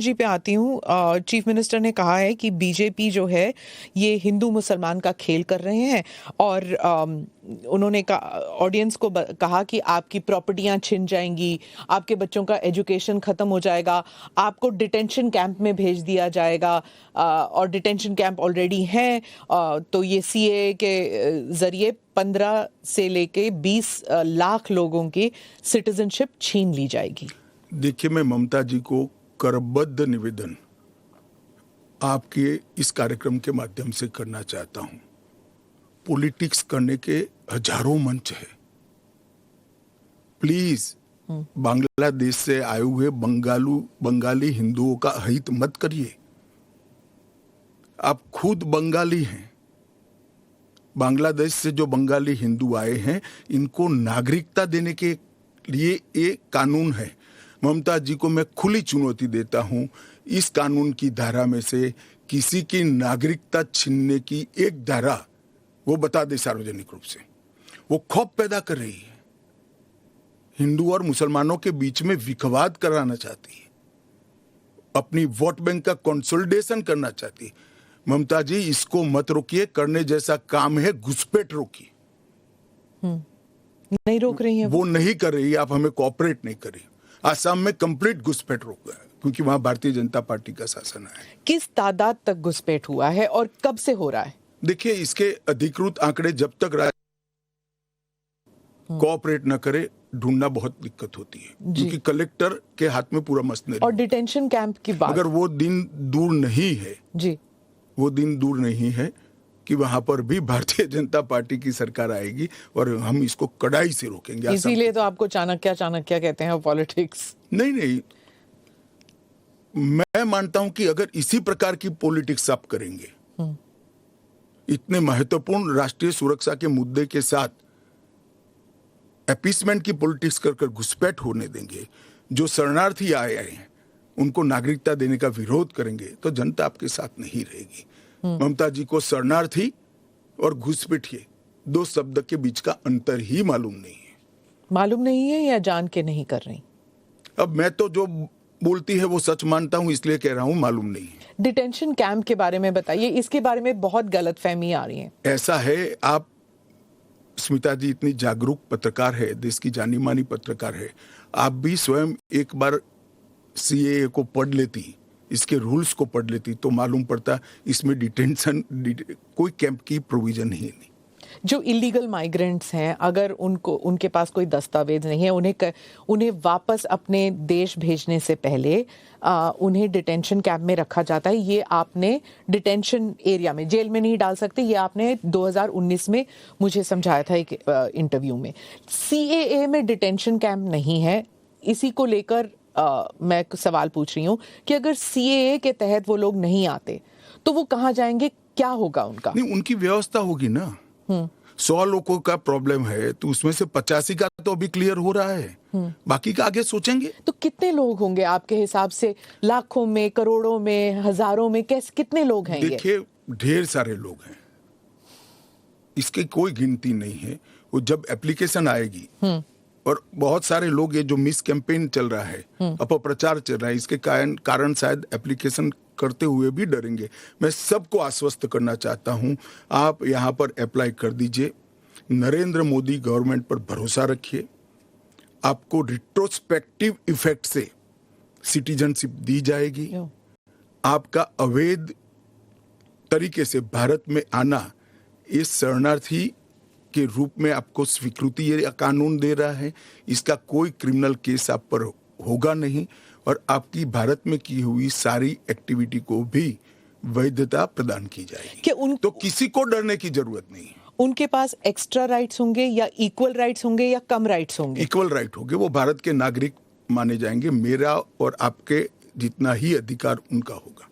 जी पे आती हूँ। चीफ मिनिस्टर ने कहा है कि बीजेपी जो है ये हिंदू मुसलमान का खेल कर रहे हैं और उन्होंने ऑडियंस को कहा कि आपकी प्रॉपर्टियां छिन जाएंगी, आपके बच्चों का एजुकेशन खत्म हो जाएगा, आपको डिटेंशन कैंप में भेज दिया जाएगा और डिटेंशन कैंप ऑलरेडी हैं। तो ये सीए के जरिए 15 से लेके 20 लाख लोगों की सिटीजनशिप छीन ली जाएगी। देखिए, मैं ममता जी को करबद्ध निवेदन आपके इस कार्यक्रम के माध्यम से करना चाहता हूं। पॉलिटिक्स करने के हजारों मंच है। प्लीज बांग्लादेश से आए हुए बंगाली हिंदुओं का हित मत करिए। आप खुद बंगाली हैं। बांग्लादेश से जो बंगाली हिंदू आए हैं, इनको नागरिकता देने के लिए एक कानून है। ममता जी को मैं खुली चुनौती देता हूं, इस कानून की धारा में से किसी की नागरिकता छीनने की एक धारा वो बता दे सार्वजनिक रूप से। वो खौफ पैदा कर रही है, हिंदू और मुसलमानों के बीच में विखवाद कराना चाहती है, अपनी वोट बैंक का कंसोलिडेशन करना चाहती है। ममता जी, इसको मत रोकिए। करने जैसा काम है, घुसपैठ रोकिए। नहीं रोक रही है वो नहीं कर रही। आप हमें कोऑपरेट नहीं कर रही। आसाम में कंप्लीट घुसपैठ रोक गया क्योंकि वहां भारतीय जनता पार्टी का शासन है। किस तादाद तक घुसपैठ हुआ है और कब से हो रहा है? देखिए, इसके अधिकृत आंकड़े जब तक कोऑपरेट न करे, ढूंढना बहुत दिक्कत होती है क्योंकि कलेक्टर के हाथ में पूरा मसनरी। और डिटेंशन कैंप की बात, अगर वो दिन दूर नहीं है जी, वो दिन दूर नहीं है कि वहां पर भी भारतीय जनता पार्टी की सरकार आएगी और हम इसको कड़ाई से रोकेंगे। इसीलिए तो आपको चाणक्य कहते हैं पॉलिटिक्स। नहीं, मैं मानता हूं कि अगर इसी प्रकार की पॉलिटिक्स आप करेंगे, इतने महत्वपूर्ण राष्ट्रीय सुरक्षा के मुद्दे के साथ अपीसमेंट की पॉलिटिक्स कर घुसपैठ होने देंगे, जो शरणार्थी आए हैं उनको नागरिकता देने का विरोध करेंगे, तो जनता आपके साथ नहीं रहेगी। ममता जी को शरणार्थी और घुसपैठिए दो शब्द के बीच का अंतर ही मालूम नहीं है या जान के नहीं कर रही? अब मैं तो जो बोलती है वो सच मानता हूं, इसलिए कह रहा हूं मालूम नहीं है। डिटेंशन कैंप के बारे में बताइए, इसके बारे में बहुत गलतफहमी आ रही है। ऐसा है, आप स्मिता जी इतनी जागरूक पत्रकार है, देश की जानी मानी पत्रकार है, आप भी स्वयं एक बार सीएए को पढ़ लेती, इसके रूल्स को पढ़ लेती, तो मालूम पड़ता इसमें डिटेंशन कोई कैंप की प्रोविजन ही नहीं। जो इलीगल माइग्रेंट्स हैं, अगर उनके पास कोई दस्तावेज नहीं है, उन्हें वापस अपने देश भेजने से पहले उन्हें डिटेंशन कैंप में रखा जाता है। ये आपने डिटेंशन एरिया में, जेल में नहीं डाल सकते, ये आपने 2019 में मुझे समझाया था एक इंटरव्यू में। सीएए में डिटेंशन कैंप नहीं है। इसी को लेकर मैं सवाल पूछ रही हूँ कि अगर सीएए के तहत वो लोग नहीं आते तो वो कहाँ जाएंगे, क्या होगा उनका? नहीं, उनकी व्यवस्था होगी ना। 100 लोगों का प्रॉब्लम है तो उसमें से 85 का तो अभी क्लियर हो रहा है, बाकी का आगे सोचेंगे। तो कितने लोग होंगे आपके हिसाब से? लाखों में, करोड़ों में, हजारों में, कितने लोग हैं? देखिए, ढेर सारे लोग हैं, इसकी कोई गिनती नहीं है। वो जब एप्लीकेशन आएगी और बहुत सारे लोग, ये जो मिस कैंपेन चल रहा है, अपप्रचार चल रहा है, इसके कारण शायद एप्लीकेशन करते हुए भी डरेंगे। मैं सबको आश्वस्त करना चाहता हूं, आप यहां पर अप्लाई कर दीजिए। नरेंद्र मोदी गवर्नमेंट पर भरोसा रखिए। आपको रिट्रोस्पेक्टिव इफेक्ट से सिटीजनशिप दी जाएगी। आपका अवैध तरीके से भारत में आना, इस शरणार्थी के रूप में आपको स्वीकृति ये कानून दे रहा है। इसका कोई क्रिमिनल केस आप पर होगा नहीं और आपकी भारत में की हुई सारी एक्टिविटी को भी वैधता प्रदान की जाएगी। तो किसी को डरने की जरूरत नहीं है। उनके पास एक्स्ट्रा राइट्स होंगे या इक्वल राइट्स होंगे या कम राइट्स होंगे? इक्वल राइट होंगे। वो भारत के नागरिक माने जाएंगे। मेरा और आपके जितना ही अधिकार उनका होगा।